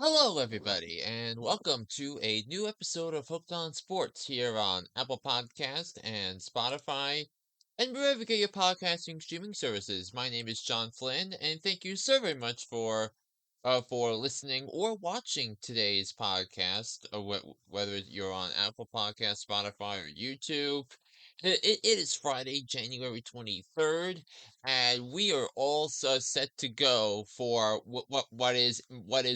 Hello, everybody, and welcome to a new episode of Hooked on Sports here on Apple Podcast and Spotify, and wherever you get your podcasting streaming services. My name is John Flynn, and thank you so very much for listening or watching today's podcast, whether you're on Apple Podcast, Spotify, or YouTube. It is Friday, January 23rd, and we are all set to go for what is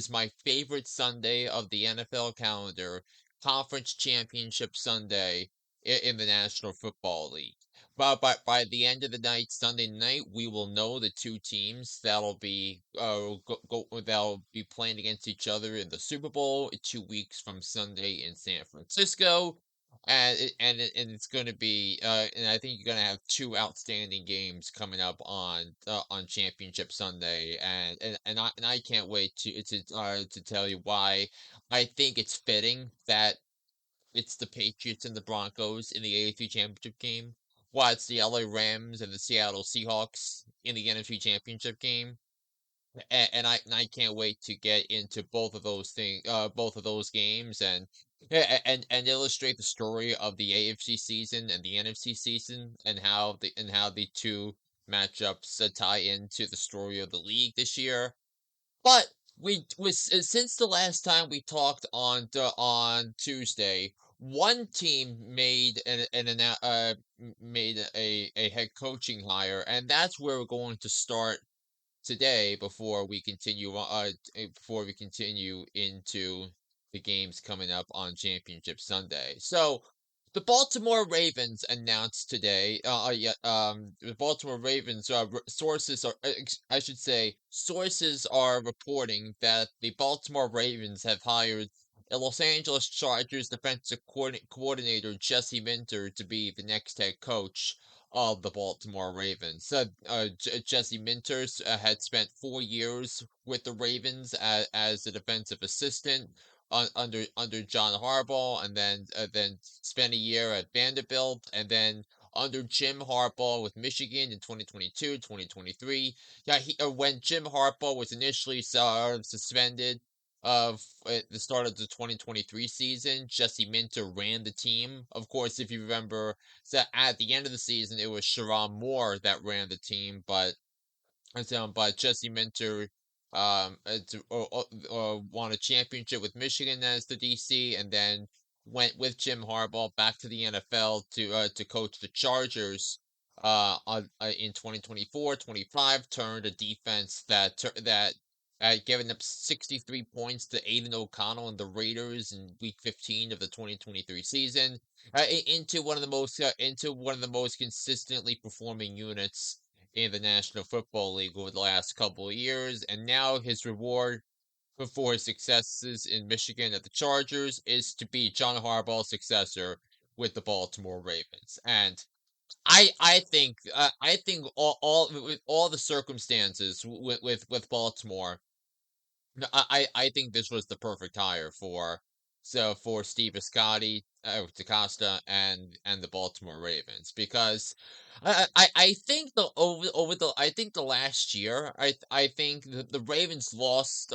my favorite Sunday of the NFL calendar, Conference Championship Sunday in the National Football League. But by the end of the night, Sunday night, we will know the two teams that'll be playing against each other in the Super Bowl 2 weeks from Sunday in San Francisco. And it's going to be and I think you're going to have two outstanding games coming up on Championship Sunday, and I can't wait to tell you why I think it's fitting that it's the Patriots and the Broncos in the AFC Championship game, while it's the LA Rams and the Seattle Seahawks in the NFC Championship game. And I can't wait to get into both of those games, and illustrate the story of the AFC season and the NFC season, and how the two matchups tie into the story of the league this year. But since the last time we talked on Tuesday, one team made a head coaching hire, and that's where we're going to start today before we continue into the games coming up on Championship Sunday. So the Baltimore Ravens announced today. The Baltimore Ravens I should say, sources are reporting that the Baltimore Ravens have hired a Los Angeles Chargers defensive coordinator Jesse Minter to be the next head coach of the Baltimore Ravens. Jesse Minters had spent 4 years with the Ravens as a defensive assistant under John Harbaugh, and then spent a year at Vanderbilt, and then under Jim Harbaugh with Michigan in 2022, 2023. Yeah, when Jim Harbaugh was initially suspended at the start of the 2023 season, Jesse Minter ran the team. Of course, if you remember, so at the end of the season, it was Sharon Moore that ran the team, but Jesse Minter won a championship with Michigan as the DC, and then went with Jim Harbaugh back to the NFL to coach the Chargers in 2024-25. Turned a defense that had given up 63 points to Aiden O'Connell and the Raiders in Week 15 of the 2023 season, into one of the most consistently performing units in the National Football League over the last couple of years, and now his reward for his successes in Michigan at the Chargers is to be John Harbaugh's successor with the Baltimore Ravens. And I think all with all the circumstances with Baltimore, no, I think this was the perfect hire for Steve Biscotti, DaCosta, and the Baltimore Ravens, because I think the last year, I think the Ravens lost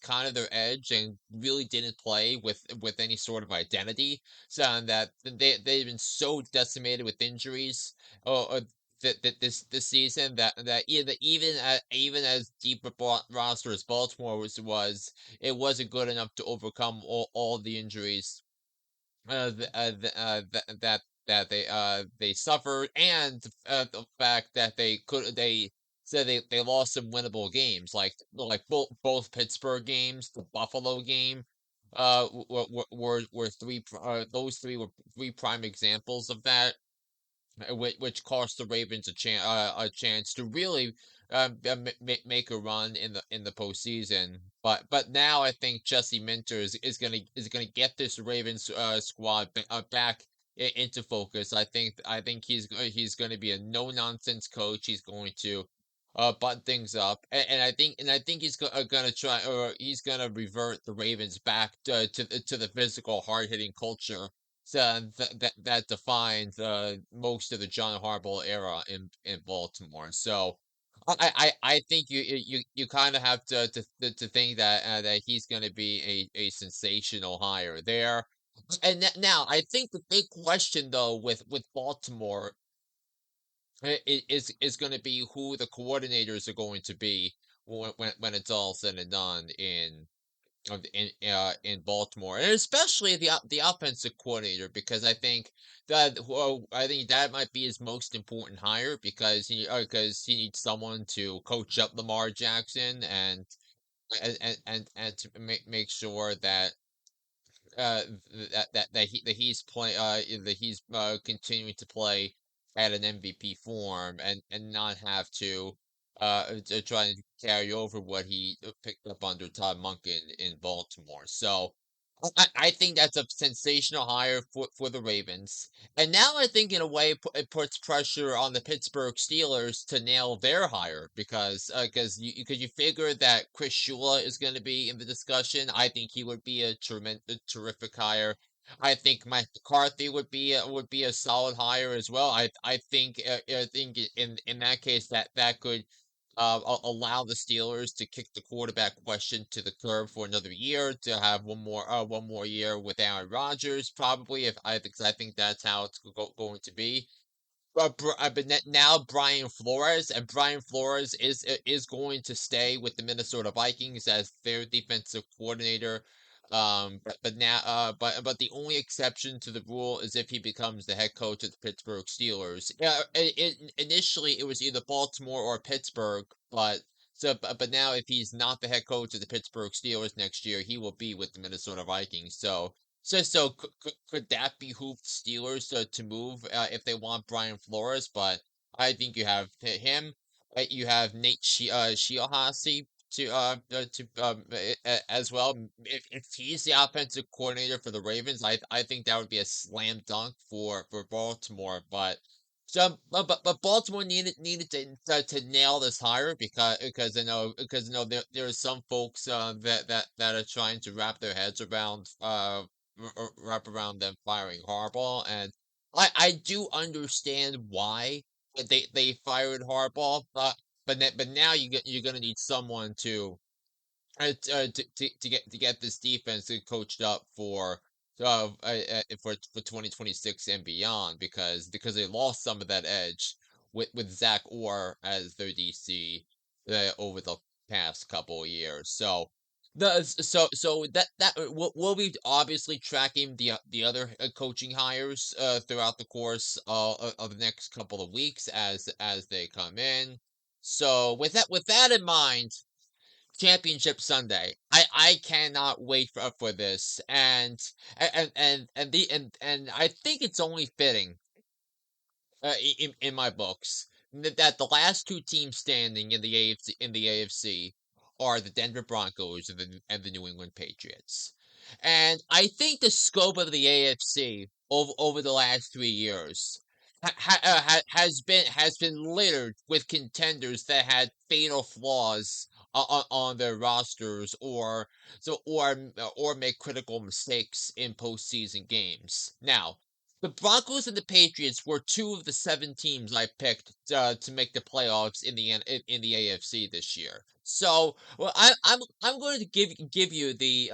kind of their edge and really didn't play with any sort of identity, so that they've been so decimated with injuries. This season, that even as deep a roster as Baltimore was, it wasn't good enough to overcome all the injuries that they suffered, and the fact that they said they lost some winnable games, like both Pittsburgh games, the Buffalo game, were those three were three prime examples of that, which cost the Ravens a chance to really make a run in the postseason. But now I think Jesse Minter is gonna get this Ravens squad back into focus. I think he's going to be a no nonsense coach. He's going to button things up, and I think gonna try, or he's gonna revert the Ravens back to the physical, hard hitting culture that defines most of the John Harbaugh era in Baltimore. So I think you kind of have to think that that he's going to be a sensational hire there. And now I think the big question though with Baltimore is going to be who the coordinators are going to be when it's all said and done in Baltimore, and especially the offensive coordinator, because I think that might be his most important hire because he needs someone to coach up Lamar Jackson and to make sure uh that he's continuing to play at an MVP form and not have to try and carry over what he picked up under Todd Monken in Baltimore. So I think that's a sensational hire for the Ravens. And now I think in a way it puts pressure on the Pittsburgh Steelers to nail their hire because you figure that Chris Shula is going to be in the discussion. I think he would be a terrific hire. I think Mike McCarthy would be a solid hire as well. I think in that case that could allow the Steelers to kick the quarterback question to the curb for another year, to have one more year with Aaron Rodgers, probably. If I think I think that's how it's going to be. Now Brian Flores is going to stay with the Minnesota Vikings as their defensive coordinator. But the only exception to the rule is if he becomes the head coach of the Pittsburgh Steelers. Initially it was either Baltimore or Pittsburgh, but now if he's not the head coach of the Pittsburgh Steelers next year, he will be with the Minnesota Vikings. So could that behoove Steelers to move if they want Brian Flores? But I think you have him. You have Nate Shiohasi as well. If he's the offensive coordinator for the Ravens, I think that would be a slam dunk for Baltimore. But Baltimore needed to nail this hire because I know there are some folks that are trying to wrap their heads around wrap around them firing Harbaugh, and I do understand why they fired Harbaugh, but now you're gonna need someone to get this defense coached up for 2026 and beyond because they lost some of that edge with Zach Orr as their DC over the past couple of years. We'll be obviously tracking the other coaching hires throughout the course of the next couple of weeks as they come in. So with that in mind, Championship Sunday. I cannot wait for this, and I think it's only fitting in my books that the last two teams standing in the AFC are the Denver Broncos and the New England Patriots. And I think the scope of the AFC over the last 3 years has been littered with contenders that had fatal flaws on their rosters or make critical mistakes in postseason games. Now, the Broncos and the Patriots were two of the seven teams I picked to make the playoffs in the AFC this year. So, well, I'm going to give you the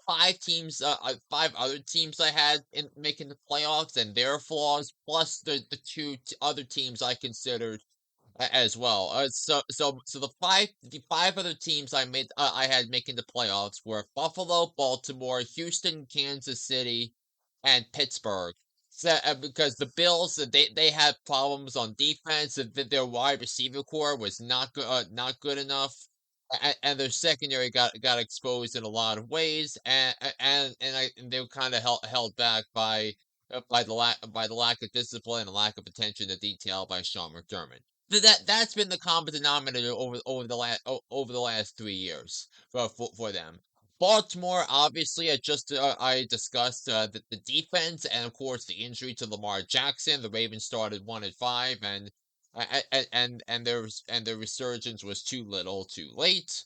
five other teams I had in making the playoffs and their flaws, plus the other teams I considered as well. So the five other teams I had making the playoffs were Buffalo, Baltimore, Houston, Kansas City, and Pittsburgh. Because the Bills they had problems on defense, their wide receiver core was not good enough. And their secondary got exposed in a lot of ways, and they were kind of held back by the lack of discipline and lack of attention to detail by Sean McDermott. That's been the common denominator over the last 3 years for them. Baltimore, obviously, I discussed the defense and of course the injury to Lamar Jackson. The Ravens started 1-5, and their resurgence was too little, too late.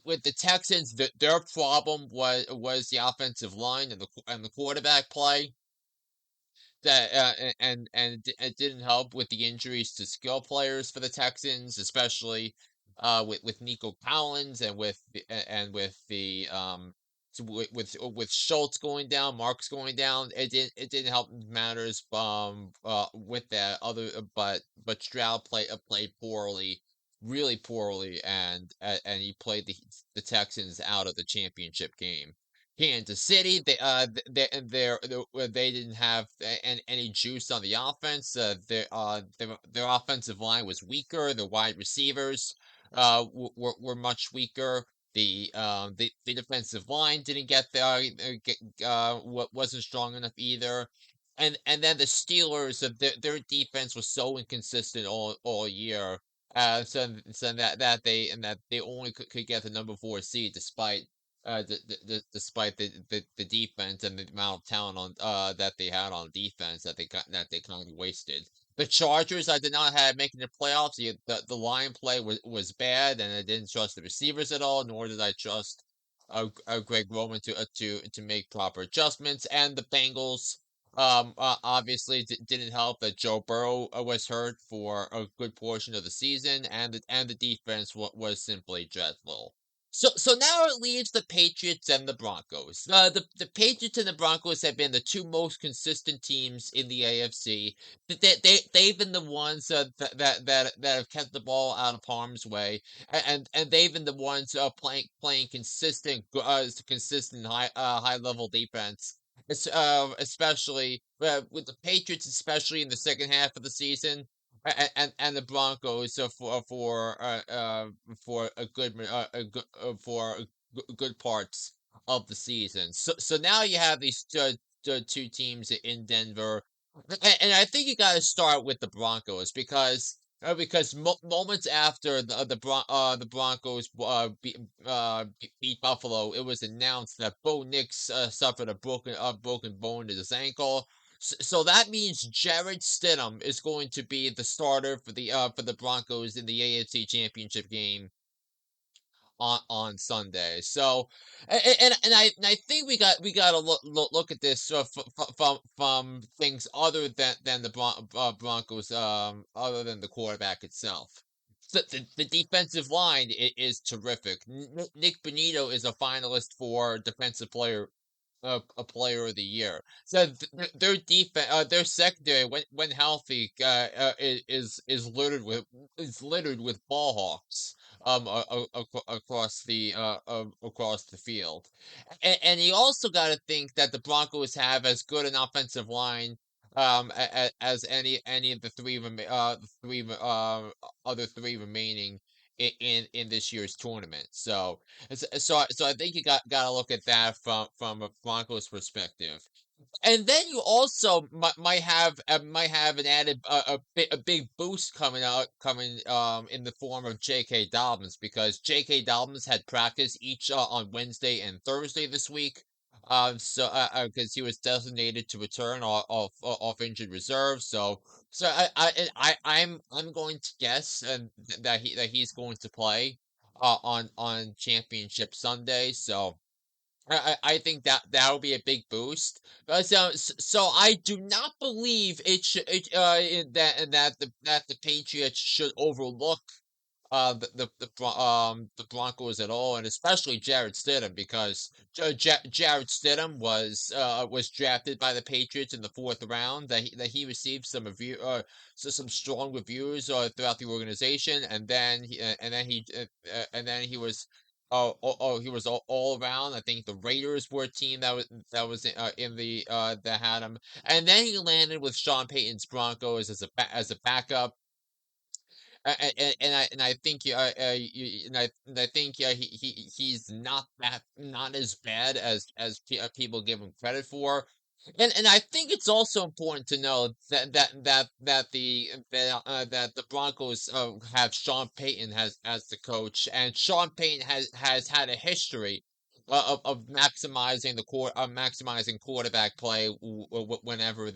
With the Texans, their problem was the offensive line and the quarterback play. that it didn't help with the injuries to skill players for the Texans, especially with Nico Collins and with the with Schultz going down, Marks going down. It didn't help matters with that other but Stroud played poorly, really poorly, and he played the Texans out of the championship game. Kansas City, they didn't have any juice on the offense. Their offensive line was weaker. The wide receivers were much weaker. The defensive line didn't wasn't strong enough either. And then the Steelers, their defense was so inconsistent all year. So that they only could get the number 4 seed despite the defense and the amount of talent on that they had on defense that they kind of wasted. The Chargers, I did not have making the playoffs. The line play was bad, and I didn't trust the receivers at all, nor did I trust Greg Roman to make proper adjustments. And the Bengals, obviously didn't help that Joe Burrow was hurt for a good portion of the season, and the defense was simply dreadful. So now it leaves the Patriots and the Broncos. The Patriots and the Broncos have been the two most consistent teams in the AFC. They've been the ones that have kept the ball out of harm's way, and they've been the ones playing consistent high level defense. Especially with the Patriots, especially in the second half of the season, and the Broncos for a good parts of the season. So now you have these two teams in Denver, and I think you got to start with the Broncos because moments after the Broncos beat Buffalo, it was announced that Bo Nix suffered a broken bone in his ankle. So that means Jared Stidham is going to be the starter for the Broncos in the AFC Championship game on Sunday. So, and I think we got to look at this from things other than the Broncos, other than the quarterback itself. The defensive line is terrific. Nick Benito is a finalist for defensive player a player of the year. So their defense, their secondary, when healthy, is littered with ball hawks across the field. And you also got to think that the Broncos have as good an offensive line as any of the other three remaining in this year's tournament. So I think you got to look at that from a Broncos perspective. And then you also might have an added a big boost coming in the form of J.K. Dobbins, because J.K. Dobbins had practice each on Wednesday and Thursday this week. So because he was designated to return off injured reserve. So I'm going to guess that he's going to play on Championship Sunday. So I think that will be a big boost. So I do not believe that the Patriots should overlook the Broncos at all, and especially Jared Stidham, because Jared Stidham was drafted by the Patriots in the fourth round. That he received some strong reviews throughout the organization, and then he was. He was all around. I think the Raiders were a team that was in the that had him, and then he landed with Sean Payton's Broncos as a backup. And I think and I think he's not as bad as people give him credit for. And I think it's also important to know that the Broncos have Sean Payton as the coach, and Sean Payton has had a history of maximizing quarterback play whenever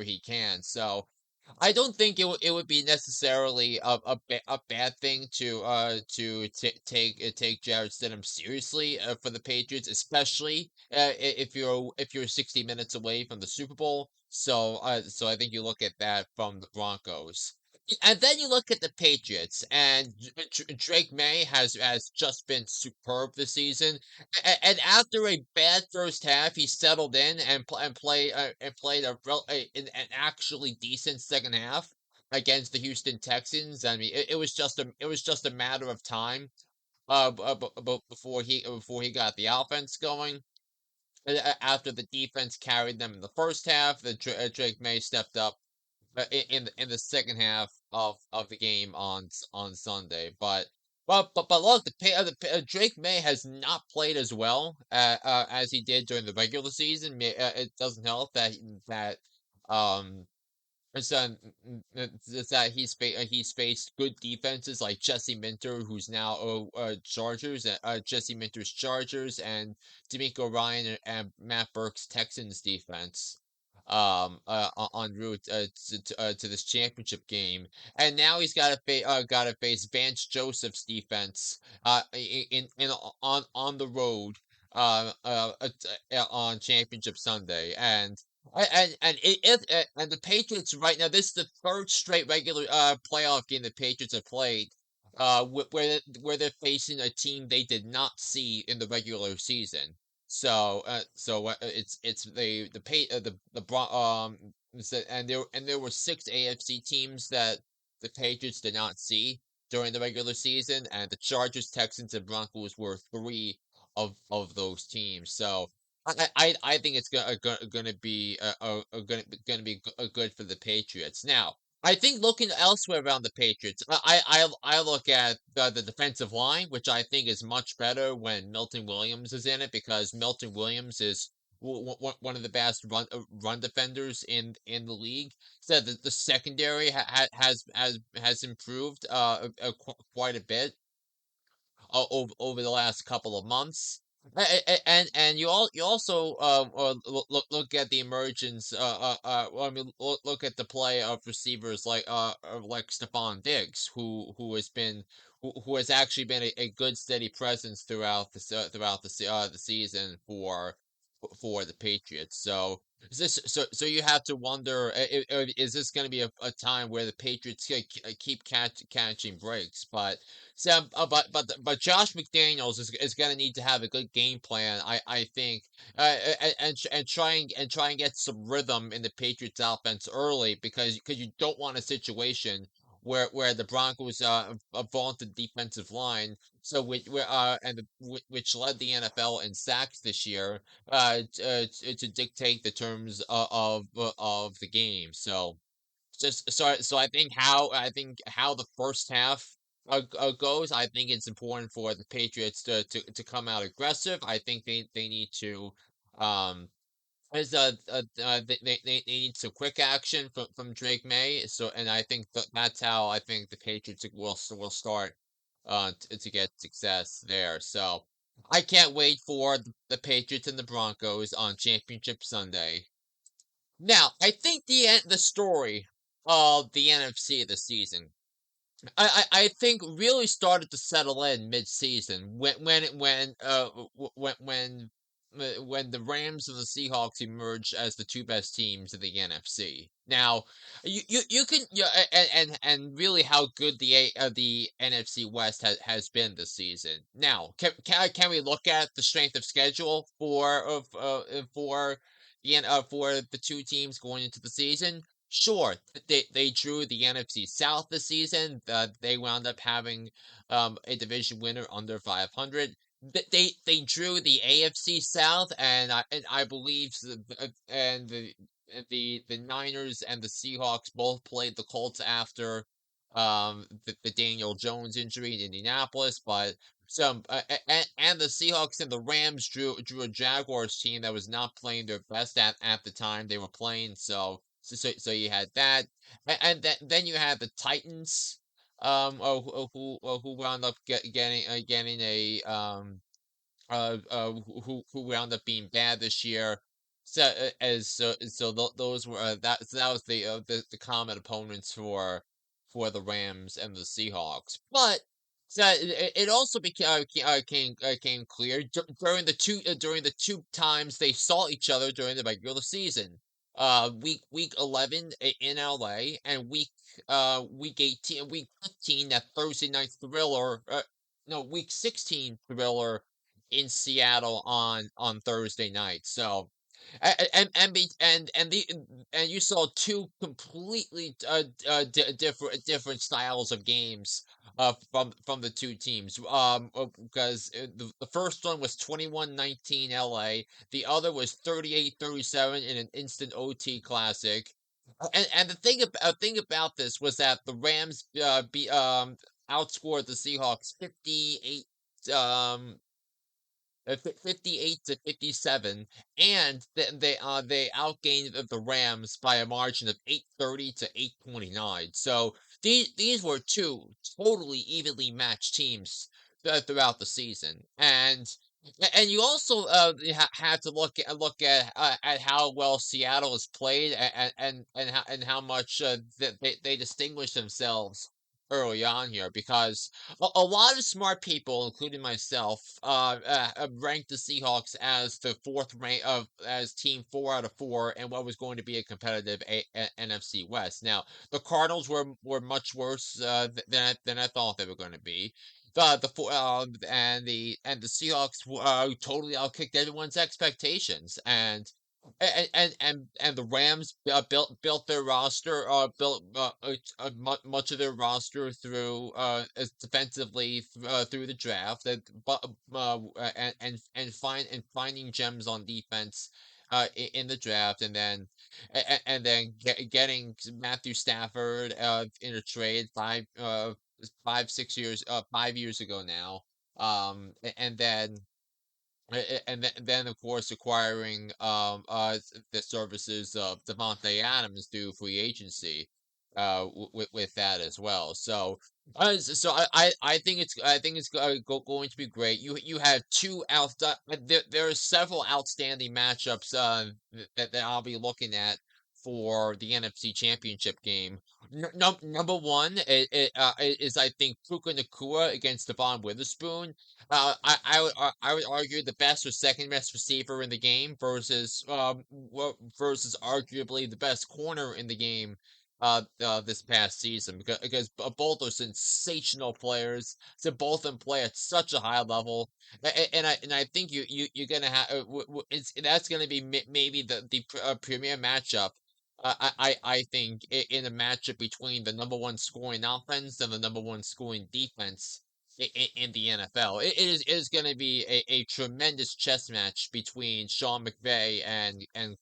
he can. So I don't think it would be necessarily a bad thing to take Jared Stidham seriously for the Patriots, especially if you're 60 minutes away from the Super Bowl. So I think you look at that from the Broncos. And then you look at the Patriots, and Drake May has just been superb this season. And after a bad first half, he settled in and played an actually decent second half against the Houston Texans. I mean, it was just a matter of time before he got the offense going. After the defense carried them in the first half, Drake May stepped up in the second half of the game on Sunday. But look, Drake May has not played as well as he did during the regular season. It doesn't help that um so it's that he's faced good defenses like Jesse Minter, who's now Chargers, Jesse Minter's Chargers, and D'Amico Ryan and Matt Burke's Texans defense, en route to this championship game, and now he's got to face Vance Joseph's defense, in on the road, on championship Sunday, and the Patriots right now, this is the third straight regular playoff game the Patriots have played, where they're facing a team they did not see in the regular season. It's the pa the and there were six AFC teams that the Patriots did not see during the regular season, and the Chargers, Texans, and Broncos were three of those teams. So I think it's gonna be good for the Patriots. Now, I think looking elsewhere around the Patriots, I look at the defensive line, which I think is much better when Milton Williams is in it, because Milton Williams is one of the best run defenders in the league. So the secondary has improved quite a bit over the last couple of months. And you also look at the emergence. Well, I mean, look at the play of receivers like Stephon Diggs, who has actually been a good steady presence throughout the season for the Patriots. So you have to wonder, is this going to be a time where the Patriots keep catching breaks? But Josh McDaniels is going to need to have a good game plan, I think, and try and get some rhythm in the Patriots offense early, because you don't want a situation where the Broncos a vaunted defensive line, so which led the NFL in sacks this year, to dictate the terms of the game. So I think how the first half goes. I think it's important for the Patriots to come out aggressive. I think they need to um as they need some quick action from Drake May. And I think that's how I think the Patriots will start to get success there. So I can't wait for the Patriots and the Broncos on Championship Sunday. Now, I think the story of the NFC this season, I think really started to settle in mid-season when the Rams and the Seahawks emerged as the two best teams in the NFC. Now, you can and really how good the NFC West has been this season. Now, can we look at the strength of schedule for the two teams going into the season? Sure, they drew the NFC South this season. They wound up having a division winner under 500. They drew the AFC South, and I believe the Niners and the Seahawks both played the Colts after the Daniel Jones injury in Indianapolis, but and the Seahawks and the Rams drew a Jaguars team that was not playing their best at the time they were playing. So you had that, then you had the Titans, who wound up getting a who wound up being bad this year. Those were that was the common opponents for the Rams and the Seahawks. But it also came clear during the two times they saw each other during the regular season. Week 11 in LA, and week 18, week 15, that Thursday night thriller. No, week 16 thriller in Seattle on Thursday night. So and you saw two completely different styles of games from the two teams. Because the first one was 21-19 LA, the other was 38-37 in an instant OT classic. And thing about this was that the Rams outscored the Seahawks 58 to 57, and they outgained the Rams by a margin of 830 to 829. So these were two totally evenly matched teams throughout the season, and you also have to look at how well Seattle has played, and how much they distinguished themselves early on here, because a lot of smart people, including myself, ranked the Seahawks as the fourth rank of as team 4 out of 4, and what was going to be a competitive NFC West. Now, the Cardinals were much worse than I thought they were going to be. The Seahawks totally outkicked everyone's expectations, and the Rams built their roster, built much of their roster through defensively through the draft, and finding gems on defense in the draft, and then getting Matthew Stafford in a trade 5 years ago now, and then of course acquiring the services of Devontae Adams through free agency with that as well. So I think it's going to be great. You have there are several outstanding matchups that I'll be looking at for the NFC Championship game. Number one is, I think, Puka Nakua against Devon Witherspoon. I would argue the best or second best receiver in the game versus arguably the best corner in the game this past season, because both are sensational players. So both of them play at such a high level, and I think you're gonna have it's that's gonna be maybe the premier matchup. I think in a matchup between the number one scoring offense and the number one scoring defense in the NFL. It is going to be a tremendous chess match between Sean McVay and and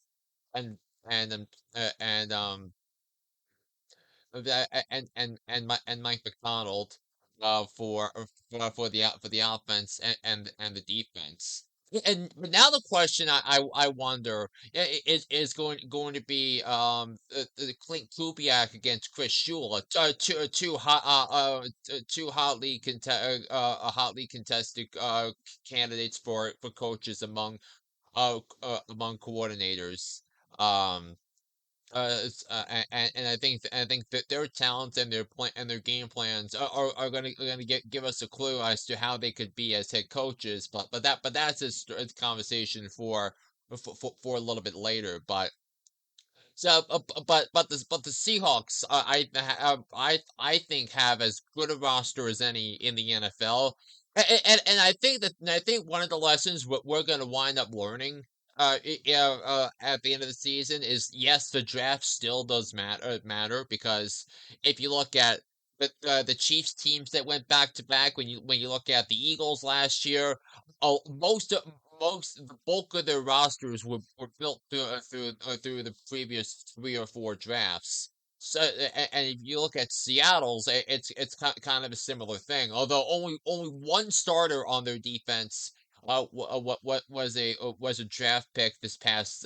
um and and Mike McDonald for the offense and the defense. But now the question I wonder is going to be the Clint Kubiak against Chris Shula, hotly contested candidates for coaches among coordinators. Um, and I think that their talents and their game plans are gonna give us a clue as to how they could be as head coaches. But that's a conversation for a little bit later. But the Seahawks, I think have as good a roster as any in the NFL, and I think one of the lessons we're going to wind up learning, at the end of the season is, yes, the draft still does matter, because if you look at the Chiefs teams that went back to back, when you look at the Eagles last year, oh, the bulk of their rosters were built through the previous 3 or 4 drafts. So, and if you look at Seattle's, it's kind of a similar thing. Although only one starter on their defense, what was a draft pick this past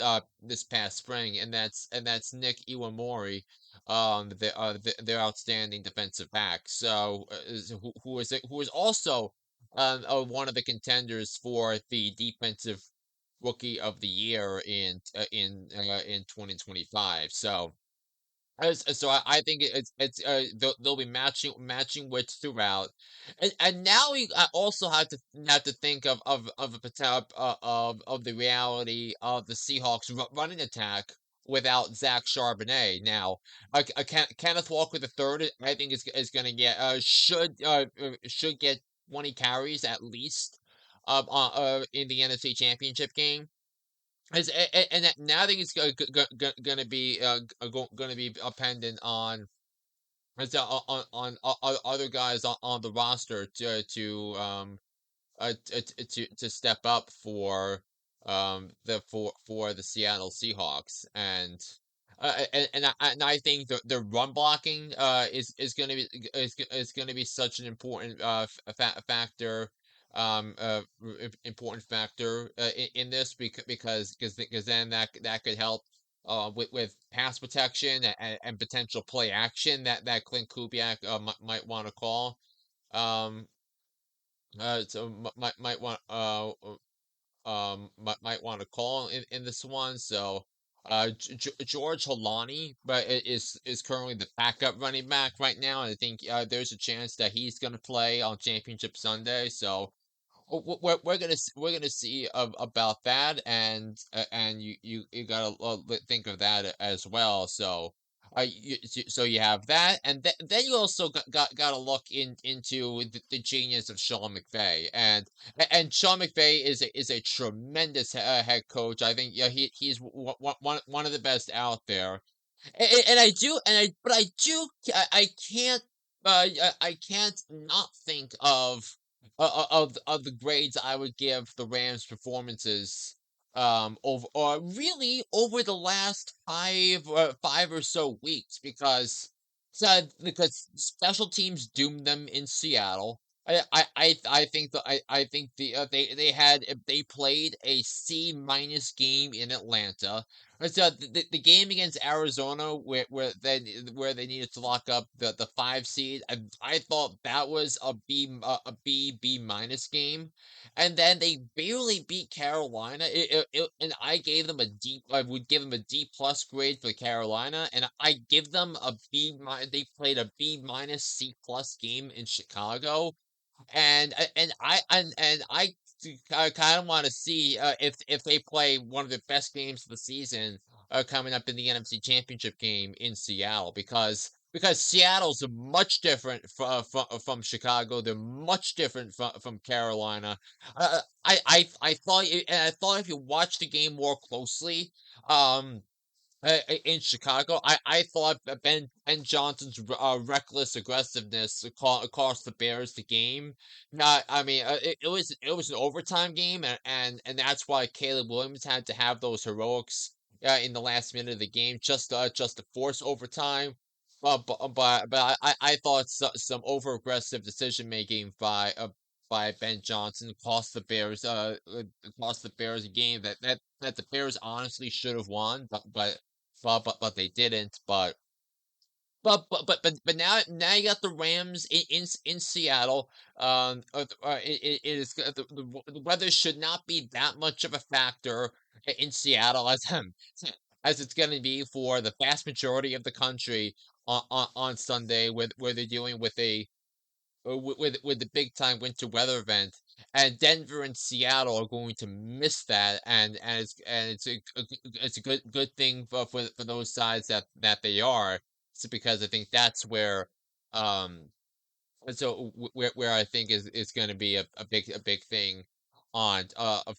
spring, and that's Nick Iwamori, their outstanding defensive back. So, who is also one of the contenders for the defensive rookie of the year in 2025. So I think they'll be matching wits throughout, and now I also have to think of a of the reality of the Seahawks running attack without Zach Charbonnet. Now, Kenneth Walker the third, I think is going to get should get 20 carries at least in the NFC Championship game. Now I think it's going to be going to be dependent on other guys on the roster to step up for the Seattle Seahawks, and I think the run blocking is going to be is going to be such an important factor, important factor in this, because then that could help with pass protection and potential play action that Clint Kubiak might want to call. Um, so might want might want to call in this one. So, George Holani, but is currently the backup running back right now, and I think there's a chance that he's going to play on Championship Sunday. So, we're gonna see about that, and you gotta think of that as well. So you have that, and then you also gotta look into the genius of Sean McVay, and Sean McVay is a tremendous head coach. I think, yeah, he's one of the best out there. And I do, but I do, I can't not think of the grades I would give the Rams' performances over, or really over the last five or so weeks, because special teams doomed them in Seattle. I think I think they played a C- game in Atlanta. So the game against Arizona, where they needed to lock up the 5 seed, I thought that was a B- game, and then they barely beat Carolina. And I would give them a D+ grade for Carolina, and I give them a B minus. They played a B- C+ game in Chicago, and I kind of want to see if they play one of the best games of the season coming up in the NFC Championship game in Seattle, because Seattle's much different from Chicago. They're much different from Carolina. I thought if you watch the game more closely, um, in Chicago, I thought that Ben Johnson's reckless aggressiveness cost the Bears the game. Not, I mean, it was an overtime game, and that's why Caleb Williams had to have those heroics in the last minute of the game, just to force overtime. But I thought some over aggressive decision making by Ben Johnson cost the Bears a game that the Bears honestly should have won, but they didn't. But now you got the Rams in Seattle. It is the weather should not be that much of a factor in Seattle as it's going to be for the vast majority of the country on Sunday, where they're dealing with the big time winter weather event, and Denver and Seattle are going to miss that, and it's a good thing for those sides that they are. So, because I think that's where um where I think is going to be a big thing on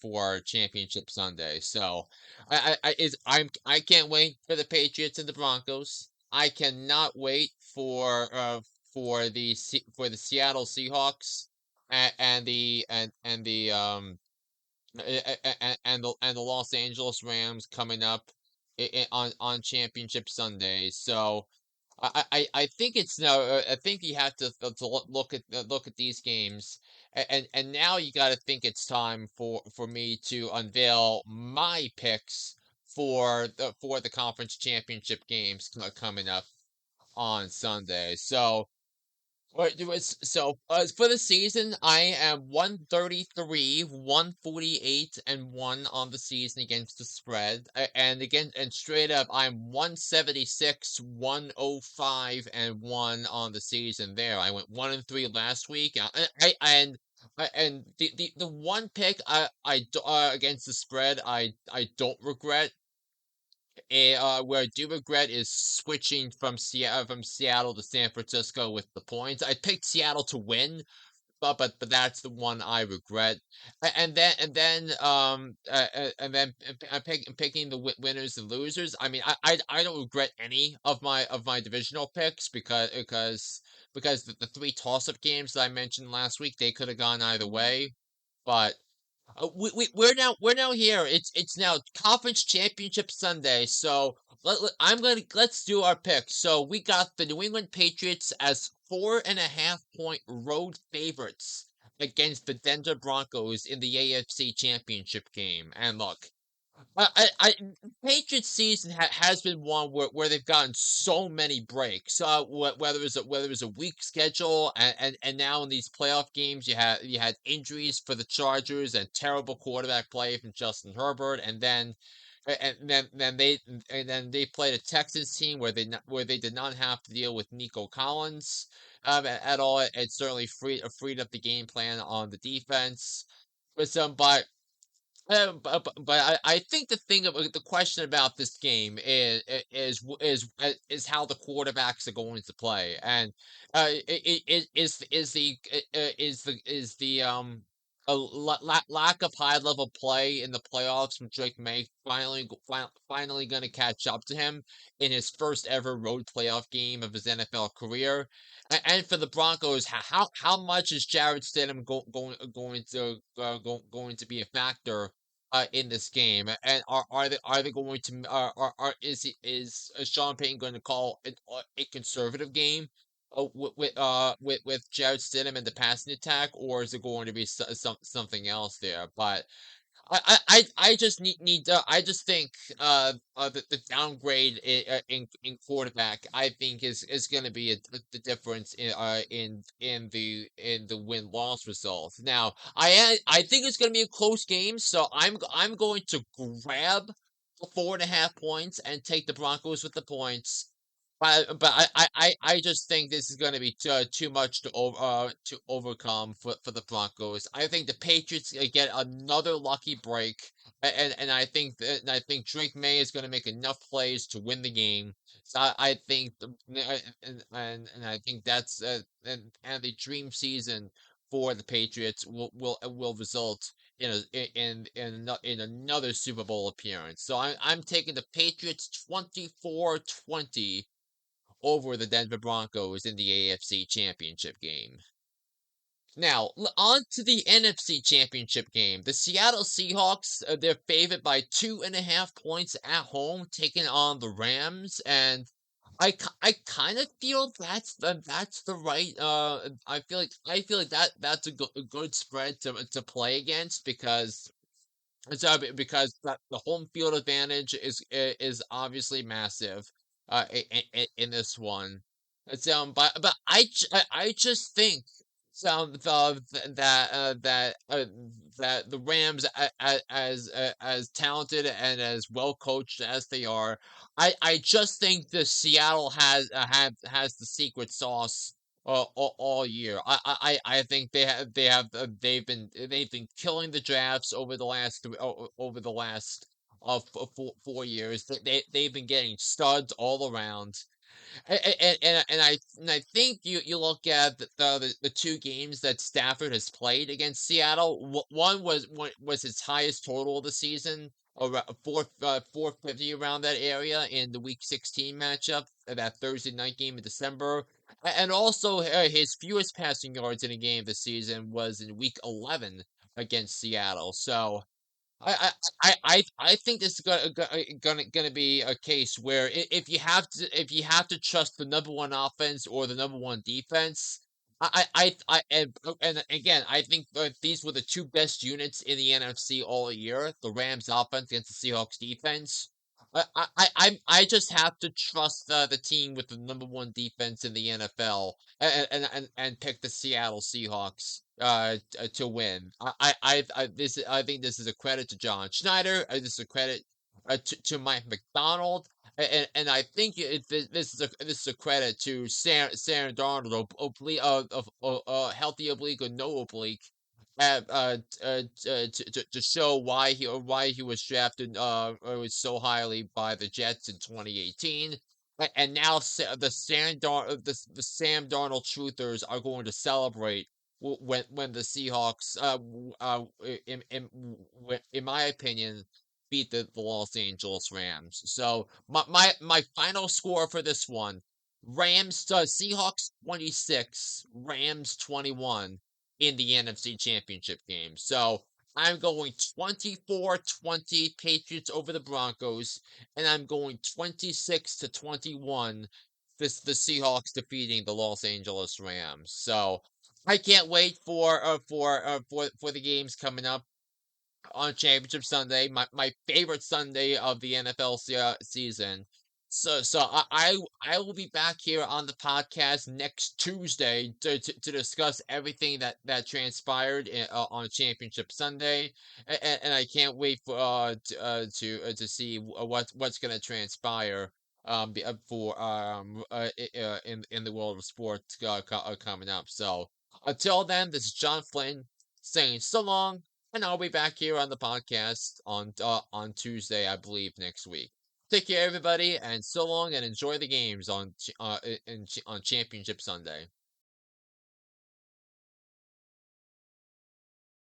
for Championship Sunday. So I can't wait for the Patriots and the Broncos. I cannot wait for the Seattle Seahawks and the Los Angeles Rams coming up on Championship Sunday. So I think it's no. I think you have to look at these games, and now you got to think it's time for me to unveil my picks for the conference championship games coming up on Sunday. So For the season, I am 133, 148, and 1 on the season against the spread. And straight up, I'm 176, 105, and 1 on the season there. I went 1 and 3 last week. And the one pick against the spread I don't regret. Where I do regret is switching from Seattle to San Francisco with the points. I picked Seattle to win, but that's the one I regret. I'm picking the winners and losers. I mean, I don't regret any of my divisional picks because the three toss-up games that I mentioned last week, they could have gone either way. But we're now here. It's now conference championship Sunday. So let's do our picks. So we got the New England Patriots as 4.5 point road favorites against the Denver Broncos in the AFC Championship game. And look, Patriots season has been one where they've gotten so many breaks. Whether it's a weak schedule and now in these playoff games you had injuries for the Chargers and terrible quarterback play from Justin Herbert, and then they played a Texans team where they did not have to deal with Nico Collins at all. It certainly freed up the game plan on the defense. But I think the question about this game is how the quarterbacks are going to play, and is the lack of high level play in the playoffs from Drake May finally going to catch up to him in his first ever road playoff game of his NFL career. And for the Broncos, how much is Jared Stidham going to be a factor in this game? And are they going to is Sean Payton going to call a conservative game with Jared Stidham and the passing attack, or is it going to be something else there? But I just I just think the downgrade in quarterback I think is going to be the difference in the win loss results. Now I think it's going to be a close game, so I'm going to grab the 4.5 points and take the Broncos with the points. But I just think this is going to be too much to overcome for the Broncos. I think the Patriots get another lucky break, and I think Drake May is going to make enough plays to win the game. So I think and I think that's and the dream season for the Patriots will result in another Super Bowl appearance. So I'm taking the Patriots 24-20 over the Denver Broncos in the AFC Championship game. Now, on to the NFC Championship game. The Seattle Seahawks, they're favored by 2.5 points at home, taking on the Rams, and I kind of feel that's the right. I feel like that's a good spread to play against because the home field advantage is obviously massive in this one. But I just think that the Rams as talented and as well coached as they are, I just think the Seattle has the secret sauce all year. I think they've been killing the drafts over the last 4 years. They've been getting studs all around. And I think you look at the two games that Stafford has played against Seattle. One was his highest total of the season, around 450 around that area in the Week 16 matchup, that Thursday night game in December, and also his fewest passing yards in a game this season was in Week 11 against Seattle. So. I think this is gonna be a case where if you have to trust the number one offense or the number one defense, and again I think these were the two best units in the NFC all year: the Rams offense against the Seahawks defense. I just have to trust the team with the number one defense in the NFL and pick the Seattle Seahawks to win. I think this is a credit to John Schneider. This is a credit to Mike McDonald. And I think this is a credit to Sam Darnold, healthy oblique or no oblique, to show why he was drafted was so highly by the Jets in 2018. And now the Sam Darnold truthers are going to celebrate when the Seahawks, in my opinion, beat the Los Angeles Rams. So my final score for this one: Seahawks 26, Rams 21 in the NFC Championship game. So I'm going 24-20 Patriots over the Broncos, and I'm going 26-21 the Seahawks defeating the Los Angeles Rams. So I can't wait for the games coming up on Championship Sunday, my favorite Sunday of the NFL season. So I will be back here on the podcast next Tuesday to discuss everything that transpired on Championship Sunday, and I can't wait to see what's going to transpire in the world of sports coming up. So until then, this is John Flynn saying so long, and I'll be back here on the podcast on Tuesday, I believe, next week. Take care, everybody, and so long, and enjoy the games on Championship Sunday.